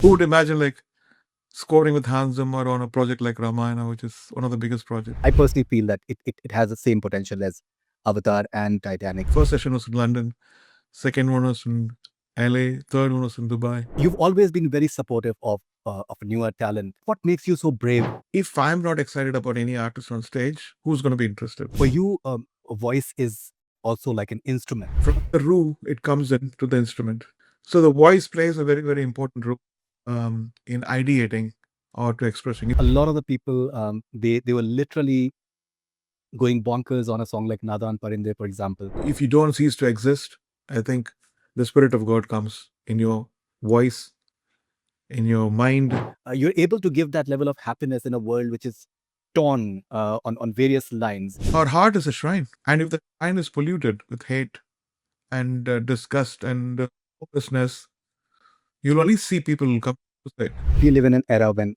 Who would imagine like scoring with Hans Zimmer on a project like Ramayana, which is one of the biggest projects? I personally feel that it has the same potential as Avatar and Titanic. First session was in London, second one was in LA, third one was in Dubai. You've always been very supportive of newer talent. What makes you so brave? If I'm not excited about any artist on stage, who's going to be interested? For you, a voice is also like an instrument. From the root, it comes into the instrument. So the voice plays a very, very important role in ideating or to expressing. A lot of the people, they were literally going bonkers on a song like Nadan Parinde, for example. If you don't cease to exist, I think the Spirit of God comes in your voice, in your mind. You're able to give that level of happiness in a world which is torn on various lines. Our heart is a shrine. And if the shrine is polluted with hate and disgust and hopelessness, you'll only see people come to say. We live in an era when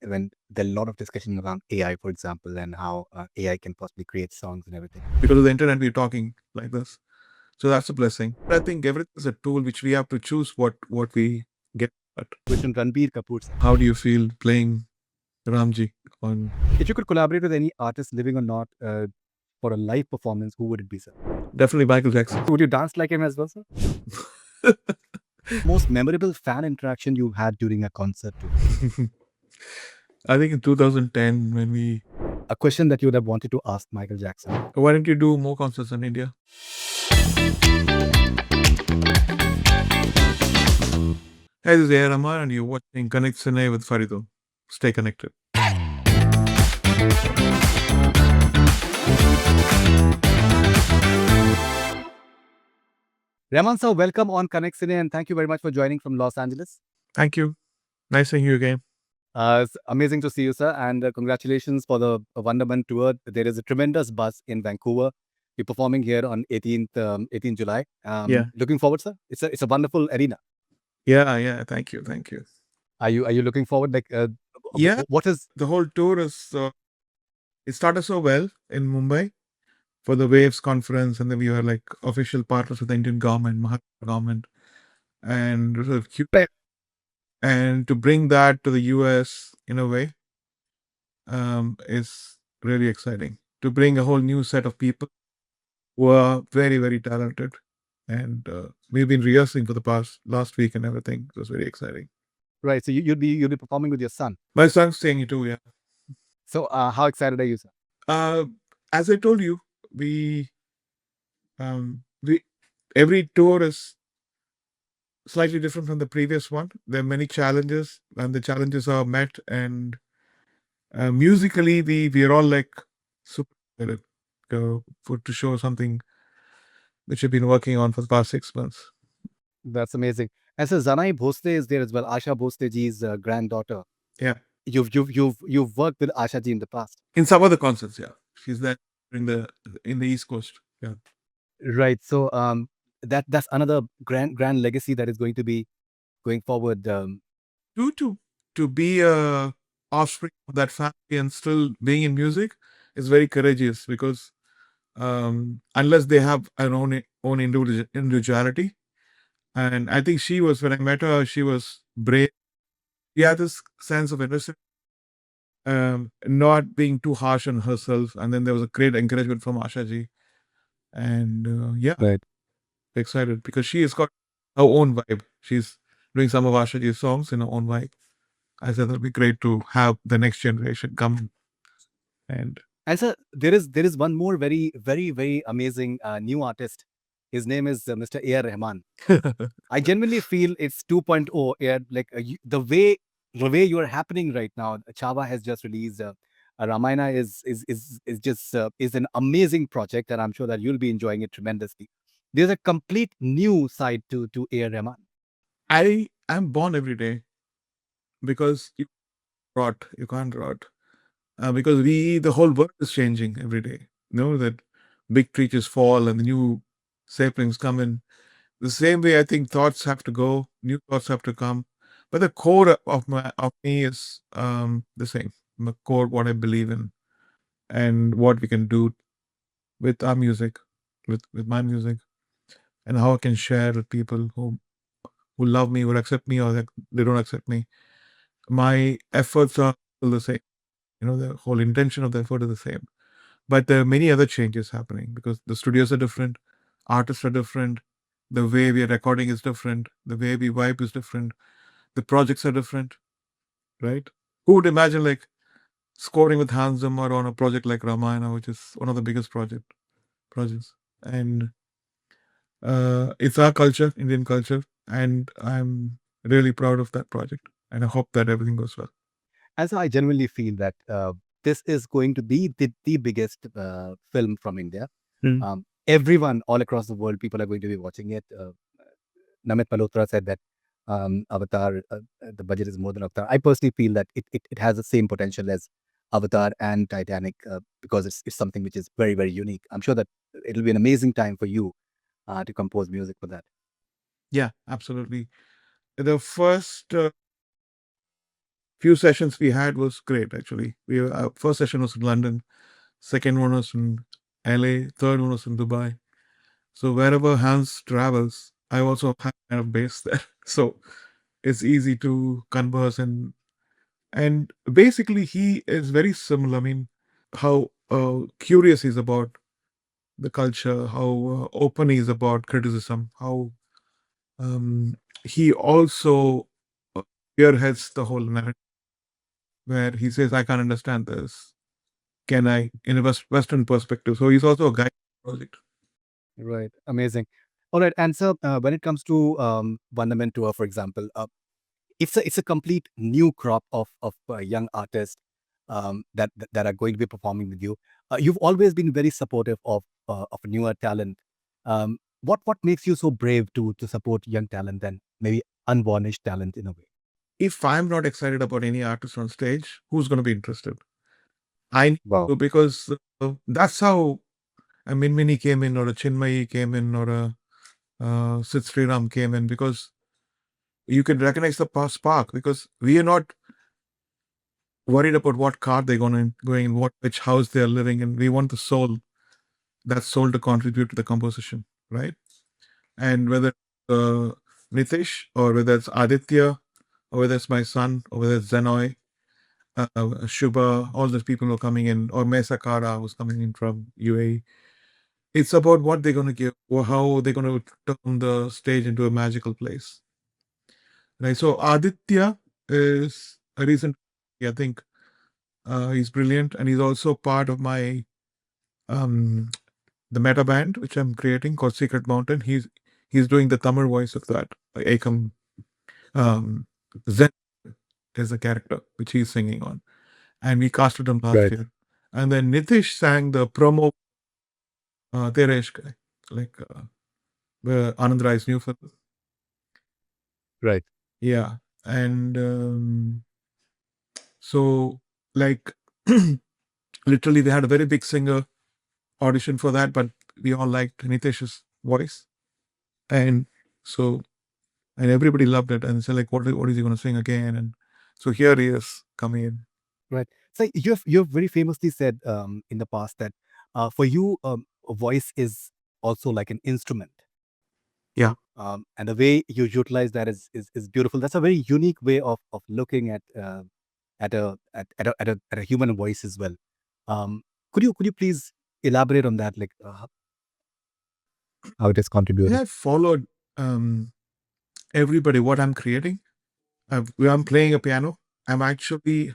there are a lot of discussion around AI, for example, and how AI can possibly create songs and everything. Because of the internet, we're talking like this. So that's a blessing. But I think everything is a tool which we have to choose what we get at. Question Ranbir Kapoor. How do you feel playing Ramji on? If you could collaborate with any artist, living or not, for a live performance, who would it be, sir? Definitely Michael Jackson. Would you dance like him as well, sir? Most memorable fan interaction you had during a concert too? I think in 2010 when we... A question that you would have wanted to ask Michael Jackson. Why don't you do more concerts in India? Hey, this is R Rahman and you're watching Connect Cine with Faridoon. Stay connected. Rahman sir, welcome on Connect Cine and thank you very much for joining from Los Angeles. Thank you. Nice seeing you again. It's amazing to see you, sir, and congratulations for the Wonderment Tour. There is a tremendous buzz in Vancouver. You're performing here on 18th July. Yeah. Looking forward, sir. It's a wonderful arena. Yeah. Thank you. Are you looking forward? Like, Yeah. What is The whole tour is... it started so well in Mumbai for the Waves conference, and then we were like official partners with the Indian government, Maharashtra government, and it was a cute. And to bring that to the US in a way is really exciting. To bring a whole new set of people who are very, very talented. And we've been rehearsing for the last week and everything. It was very exciting. right? So you'll be performing with your son. My son's staying here too, yeah. So how excited are you, sir? As I told you, we every tour is slightly different from the previous one. There are many challenges, and the challenges are met. And musically, we are all like super excited to show something which we've been working on for the past 6 months. That's amazing. And so Zanai Bhosle is there as well. Asha Bhosle ji's granddaughter. Yeah. You've worked with Asha ji in the past. In some other concerts, yeah. She's there in the East Coast. Yeah. Right. So that's another grand legacy that is going to be going forward. To be a offspring of that family and still being in music is very courageous, because unless they have an own individuality, and I think she was, when I met her, she was brave. She had this sense of innocence, not being too harsh on herself, and then there was a great encouragement from Asha ji, and yeah, Right. excited because she has got her own vibe. She's doing some of Asha ji's songs in her own vibe. I said that'd be great to have the next generation come. And sir, there is one more very amazing new artist. His name is Mr. R Rahman. I genuinely feel it's 2.0. Like the way you are happening right now. Chava has just released. Ramayana is just is an amazing project, and I'm sure that you'll be enjoying it tremendously. There's a complete new side to R Rahman. I am born every day because you can't rot. Because the whole world is changing every day. You know, that big creatures fall and the new saplings come in. The same way, I think thoughts have to go, new thoughts have to come. But the core of me is the same. The core, what I believe in, and what we can do with our music, with my music, and how I can share with people who love me, who accept me, or they don't accept me. My efforts are still the same. The whole intention of the effort is the same. But there are many other changes happening because the studios are different, artists are different, the way we are recording is different, the way we vibe is different, the projects are different, right? Who would imagine like scoring with Hans Zimmer on a project like Ramayana, which is one of the biggest projects, and it's our culture, Indian culture, and I'm really proud of that project, and I hope that everything goes well. And so I genuinely feel that this is going to be the biggest film from India. Mm. Everyone all across the world, people are going to be watching it. Namit Malhotra said that Avatar, the budget is more than Avatar. I personally feel that it has the same potential as Avatar and Titanic because it's something which is very, very unique. I'm sure that it'll be an amazing time for you to compose music for that. Yeah, absolutely. The first few sessions we had was great. Actually, first session was in London, second one was in LA, third one was in Dubai. So wherever Hans travels, I also have kind of base there. So it's easy to converse and basically he is very similar. I mean, how curious he's about the culture, how open he is about criticism, how he also spearheads the whole narrative where he says, "I can't understand this. Can I?" In a Western perspective. So he's also a guide project. Right. Amazing. All right. And so when it comes to Wonderment Tour, for example, it's a complete new crop of young artists that are going to be performing with you. You've always been very supportive of newer talent. What makes you so brave to support young talent and maybe unvarnished talent in a way? If I'm not excited about any artist on stage, who's going to be interested? I need Wow. to because that's how a Minmini came in, or a Chinmayi came in, or a Sid Sriram came in, because you can recognize the spark because we are not worried about what car they're going in, which house they're living in. We want the soul, that soul to contribute to the composition, right? And whether uh, Nitish or whether it's Aditya or whether it's my son or whether it's Zenoy, Shubha, all those people who are coming in, or Mesa Kara who's coming in from UAE. It's about what they're going to give or how they're going to turn the stage into a magical place, right? So Aditya is a recent, I think he's brilliant, and he's also part of my um, the meta band which I'm creating called Secret Mountain. He's doing the Tamil voice of that. Akam um, Zen is the character which he's singing on, and we casted him last Right. year. And then Nitish sang the promo Teresh guy, like Anand Rai's new film. Right. Yeah, and so like literally they had a very big singer audition for that, but we all liked Nitish's voice, and so and everybody loved it, and so like, what is he going to sing again? And so here he is coming in. Right. So you've very famously said in the past that for you, a voice is also like an instrument. Yeah, And the way you utilize that is beautiful. That's a very unique way of looking at a human voice as well. Um, could you please elaborate on that, like how it is yeah. contributing? I followed everybody what I'm creating. When I'm playing a piano, I'm actually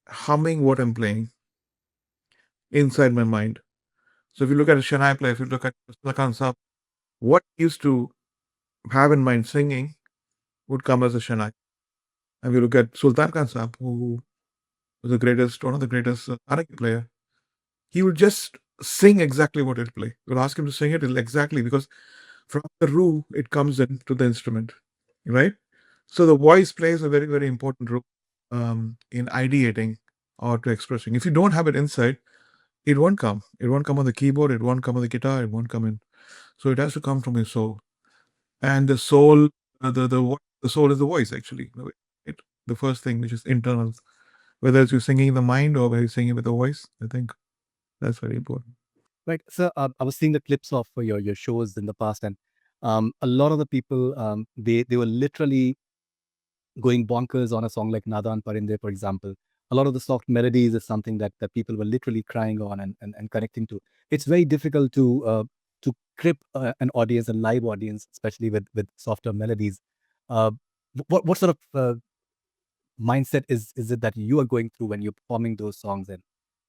humming what I'm playing inside my mind. So if you look at a Shania play, if you look at Lakan Saab, what he used to have in mind singing would come as a Shania. And if you look at Sultan Khan Saab, who was one of the greatest Taraki player, he would just sing exactly what he'll play. You'll ask him to sing it, it'll exactly, because from the root, it comes into the instrument, right? So the voice plays a very, very important role in ideating or to expressing. If you don't have it inside, it won't come. It won't come on the keyboard. It won't come on the guitar. It won't come in. So it has to come from your soul. And the soul, the soul is the voice actually. Right? The first thing, which is internal, whether it's you singing in the mind or whether you're singing with the voice. I think that's very important. Right. So I was seeing the clips of your shows in the past, and a lot of the people they were literally going bonkers on a song like Nadan Parinde, for example. A lot of the soft melodies is something that people were literally crying on and connecting to. It's very difficult to grip an audience, a live audience, especially with softer melodies. Uh, what sort of mindset is it that you are going through when you're performing those songs? And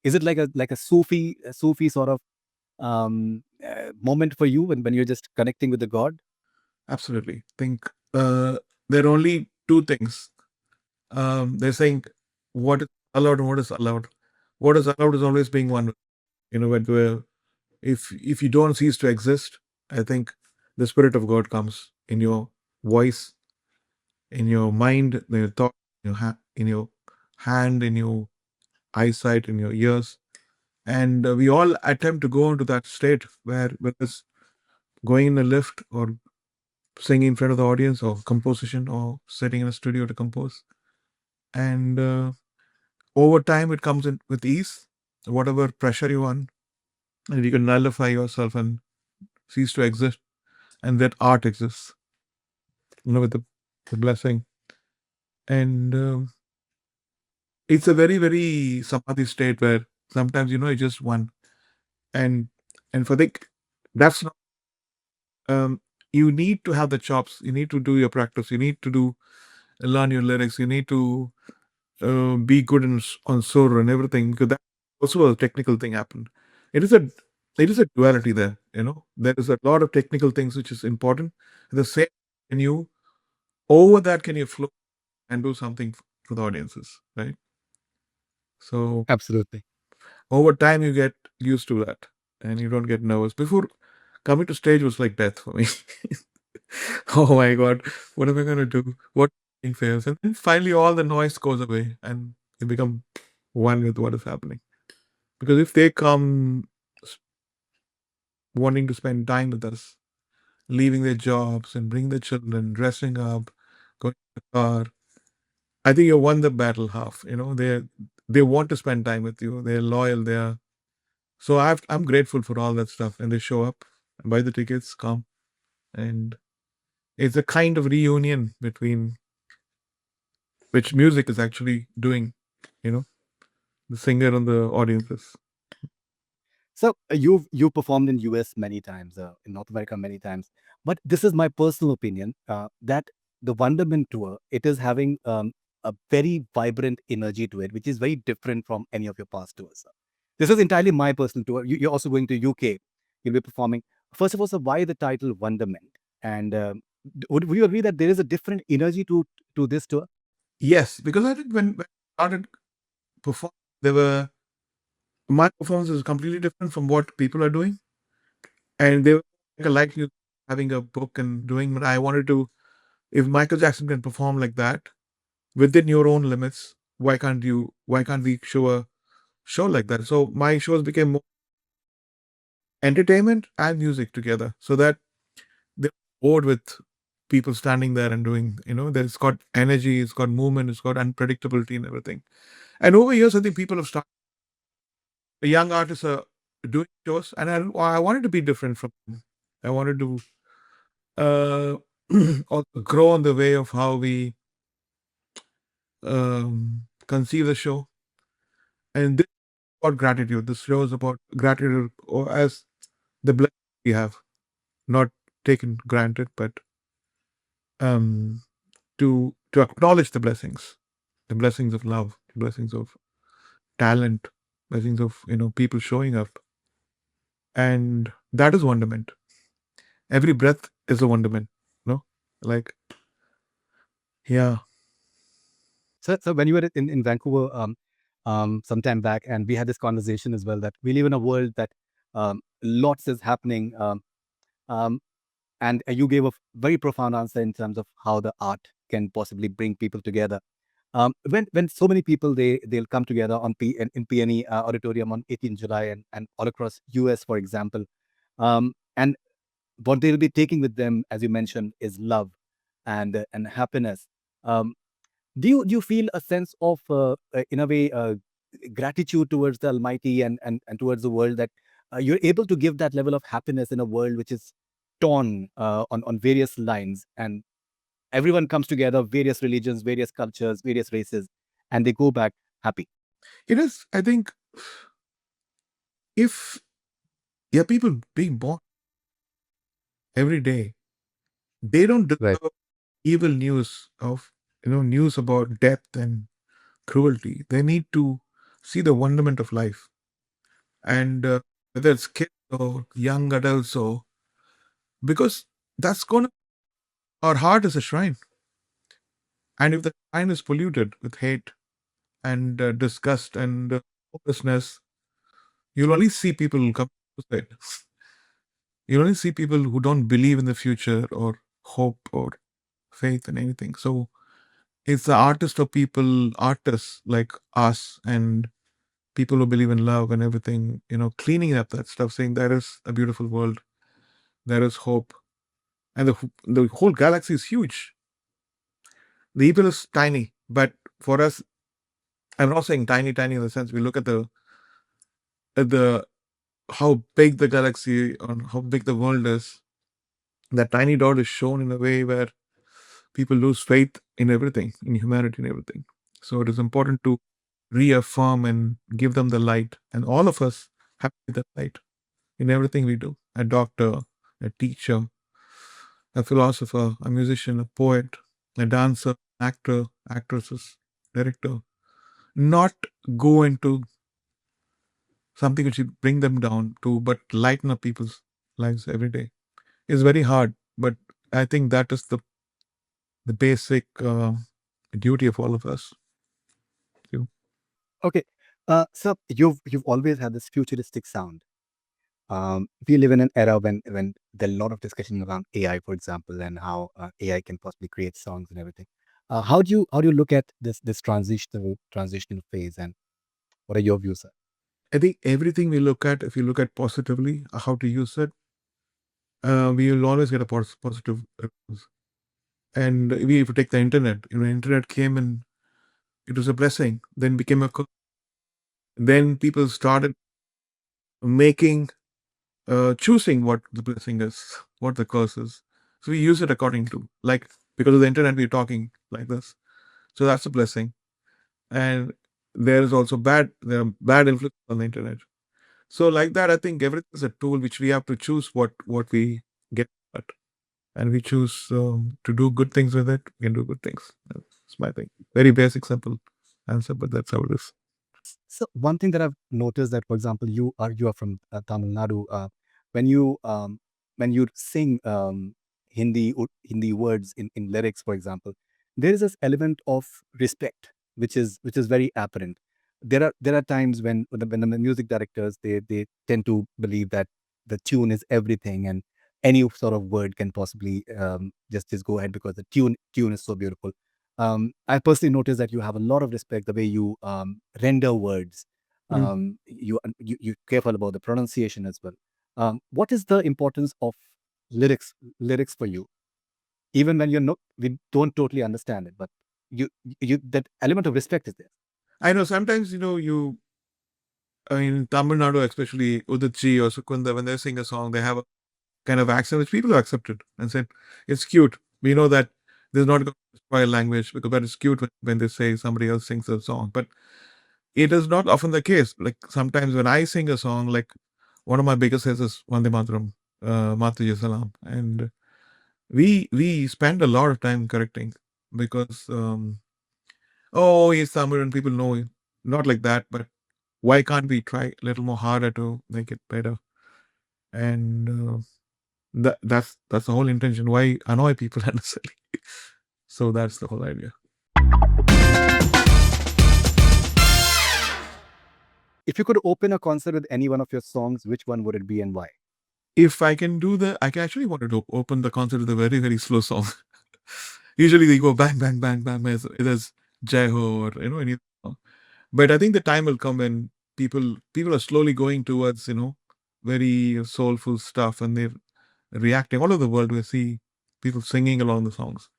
is it like a Sufi sort of moment for you when you're just connecting with the God? Absolutely. Think there are only two things. They're saying what is allowed and what is allowed. What is allowed is always being one. When if you don't cease to exist, I think the spirit of God comes in your voice, in your mind, in your thought, in your hand, in your eyesight, in your ears. And we all attempt to go into that state where whether it's going in a lift or singing in front of the audience or composition or sitting in a studio to compose. And over time, it comes in with ease. Whatever pressure you want, and you can nullify yourself and cease to exist, and that art exists, with the blessing. And it's a very, very samadhi state where sometimes, it's just one. And for the that's not, you need to have the chops. You need to do your practice. You need to learn your lyrics. You need to be good on sur and everything, because that also a technical thing happened. It is a duality there. There is a lot of technical things which is important. At the same, can you over that can you flow and do something for the audiences, right? So Absolutely. over time you get used to that and you don't get nervous. Before coming to stage was like death for me. Oh my god, what am I gonna do? What fails? And then finally all the noise goes away and you become one with what is happening. Because if they come wanting to spend time with us, leaving their jobs and bring their children, dressing up, going to the car, I think you won the battle half. They want to spend time with you. They're loyal. So I'm grateful for all that stuff. And they show up, buy the tickets, come, and it's a kind of reunion between which music is actually doing. You know, the singer and the audiences. So you've performed in US many times, in North America many times, but this is my personal opinion that the Wonderment Tour, it is having a very vibrant energy to it, which is very different from any of your past tours. This is entirely my personal tour. You're also going to UK. You'll be performing. First of all, so why the title Wonderment? And would you agree that there is a different energy to this tour? Yes, because I think when I started performing, there were my performance is completely different from what people are doing, and they were like you having a book and doing. But I wanted to, if Michael Jackson can perform like that within your own limits, why can't you? Why can't we show a show like that? So my shows became more entertainment and music together, so that they're bored with people standing there and doing. That it's got energy, it's got movement, it's got unpredictability and everything. And over years, I think people have started. The young artists are doing shows, and I wanted to be different from them. I wanted to uh, also grow on the way of how we conceive the show. And this is about gratitude. This show is about gratitude, or as the blessing we have, not taken granted, but um, to acknowledge the blessings of love, blessings of talent, blessings of people showing up, and that is wonderment. Every breath is a wonderment. Like, yeah. So when you were in Vancouver some time back, and we had this conversation as well, that we live in a world that lots is happening, um, and you gave a very profound answer in terms of how the art can possibly bring people together. When so many people they'll come together in PNE Auditorium on 18th July, and all across US, for example, and what they'll be taking with them, as you mentioned, is love and happiness. Um, do you feel a sense of in a way gratitude towards the Almighty and towards the world, that you're able to give that level of happiness in a world which is torn on various lines, everyone comes together, various religions, various cultures, various races, and they go back happy. It is, I think, if people being born every day, they don't Right. deserve evil news of news about death and cruelty. They need to see the wonderment of life, and whether it's kids or young adults, or because that's gonna our heart is a shrine, and if the shrine is polluted with hate and disgust and hopelessness, you'll only see people who come to suicide. You'll only see people who don't believe in the future or hope or faith in anything. So it's the artist of people, artists like us and people who believe in love and everything, cleaning up that stuff, saying there is a beautiful world, there is hope, and the whole galaxy is huge. The evil is tiny, but for us, I'm not saying tiny, tiny in the sense we look at the how big the galaxy or how big the world is. That tiny dot is shown in a way where people lose faith in everything, in humanity and everything. So it is important to reaffirm and give them the light, and all of us have to be the light in everything we do. A doctor, a teacher, a philosopher, a musician, a poet, a dancer, actor, actresses, director. Not go into something which will bring them down to, but lighten up people's lives every day. It's very hard, but I think that is the basic duty of all of us. You. Okay. So you've always had this futuristic sound. We live in an era when there's a lot of discussion around AI, for example, and how AI can possibly create songs and everything. How do you look at this transitional phase, and what are your views, sir? I think everything we look at, if you look at positively, how to use it, we will always get a positive. And if you take the internet, internet came and it was a blessing, then became a curse. Then people started making, choosing what the blessing is, what the curse is. So we use it according to, like, because of the internet, we're talking like this. So that's a blessing. And there is also there are bad influence on the internet. So like that, I think everything is a tool which we have to choose what we get at, and we choose to do good things with it. We can do good things. That's my thing. Very basic, simple answer, but that's how it is. So one thing that I've noticed that, for example, you are from Tamil Nadu. When you when you sing Hindi words in lyrics, for example, there is this element of respect, which is very apparent. There are times when the music directors they tend to believe that the tune is everything, and any sort of word can possibly just go ahead because the tune is so beautiful. I personally noticed that you have a lot of respect the way you render words. Mm. You careful about the pronunciation as well. What is the importance of lyrics for you? Even when we don't totally understand it, but you that element of respect is there. I know sometimes, in Tamil Nadu, especially Udichi or Sukunda, when they sing a song, they have a kind of accent which people have accepted and said, it's cute. We know that this is not going to spoil language, because but it's cute when they say somebody else sings a song. But it is not often the case. Like sometimes when I sing a song, like one of my biggest hits is Vande Mataram, Mataji Salam. And we spend a lot of time correcting, because, oh, he's Tamil and people know him. Not like that, but why can't we try a little more harder to make it better? And that's the whole intention. Why annoy people unnecessarily? So that's the whole idea. If you could open a concert with any one of your songs, which one would it be and why? If I can do that, I can actually wanted to open the concert with a very, very slow song. Usually they go bang, bang, bang, bang. There's Jai Ho or any song. But I think the time will come when people are slowly going towards very soulful stuff, and they're reacting all over the world. We see people singing along the songs,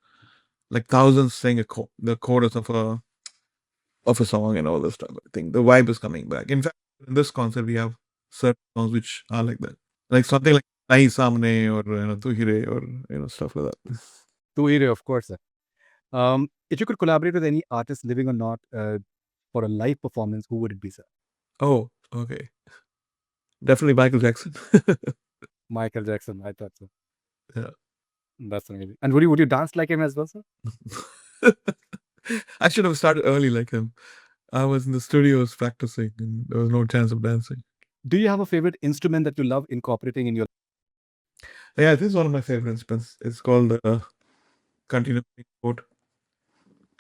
like thousands sing the chorus of a song and all this stuff. I think the vibe is coming back. In fact, in this concert, we have certain songs which are like that, like something like Nahi Samne or Tuhire or stuff like that. Tu hero, of course, sir. If you could collaborate with any artist, living or not, for a live performance, who would it be, sir? Oh, okay. Definitely Michael Jackson. Michael Jackson. I thought so. Yeah. That's amazing. And would you dance like him as well, sir? I should have started early like him. I was in the studios practicing, and there was no chance of dancing. Do you have a favorite instrument that you love incorporating in your? Yeah, this is one of my favorite instruments. It's called the continuous keyboard,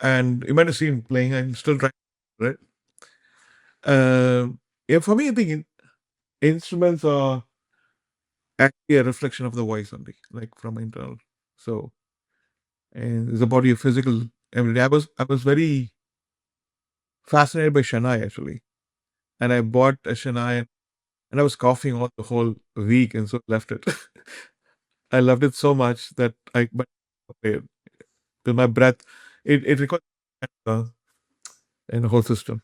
and you might have seen playing. I'm still trying, right? Yeah, for me, I think instruments are actually a reflection of the voice only, like from internal. So, and it's about your physical. I mean, I was very fascinated by Shania actually, and I bought a Shania, and I was coughing all the whole week, and so left it. I loved it so much that I but with my breath, it records in the whole system.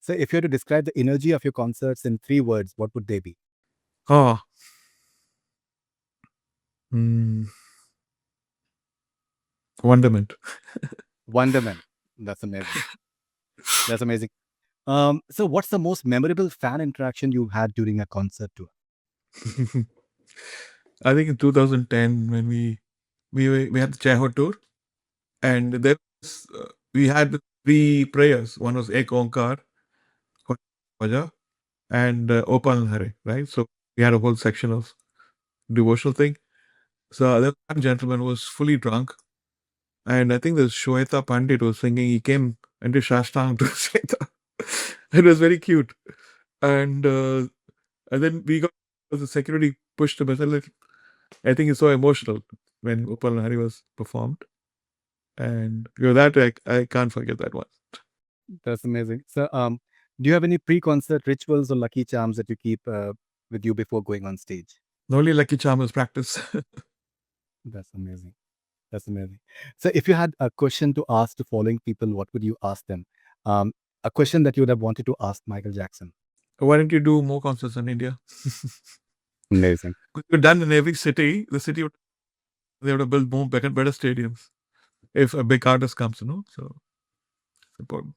So, if you had to describe the energy of your concerts in 3 words, what would they be? Oh, mm, wonderment. Wonderment. That's amazing. That's amazing. So, what's the most memorable fan interaction you've had during a concert tour? I think in 2010 when we had the Chaho tour, and there was, we had 3 prayers. One was Ek Onkar, Vaja, and Opal Hare, right? So we had a whole section of devotional thing. So the one gentleman was fully drunk, and I think the Shweta Pandit was singing. He came and did Shashtang to Shweta. It was very cute, and then we got the security pushed him a little. I think it's so emotional when Upal Hari was performed, and that I can't forget that one. That's amazing. So, do you have any pre-concert rituals or lucky charms that you keep with you before going on stage? The only lucky charm is practice. That's amazing. That's amazing. So, if you had a question to ask the following people, what would you ask them? A question that you would have wanted to ask Michael Jackson. Why don't you do more concerts in India? Amazing. You're done in every city. The city they would have built more better stadiums if a big artist comes, So it's important.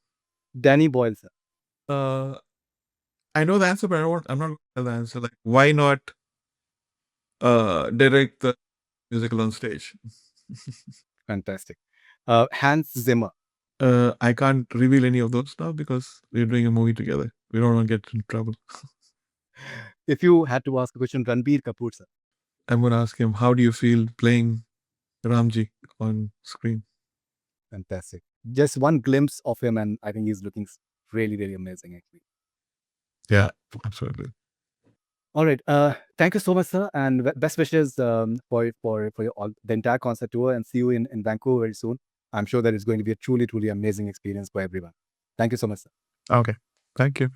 Danny Boyle, sir. Uh, I know the answer, but I'm not going to tell the answer. Like, why not direct the musical on stage? Fantastic. Hans Zimmer. I can't reveal any of those now because we're doing a movie together. We don't want to get in trouble. If you had to ask a question, Ranbir Kapoor, sir. I'm going to ask him, how do you feel playing Ramji on screen? Fantastic. Just one glimpse of him, and I think he's looking really, really amazing, actually. Yeah, absolutely. All right. Thank you so much, sir, and best wishes for your the entire concert tour, and see you in Vancouver very soon. I'm sure that it's going to be a truly, truly amazing experience for everyone. Thank you so much, sir. Okay. Thank you.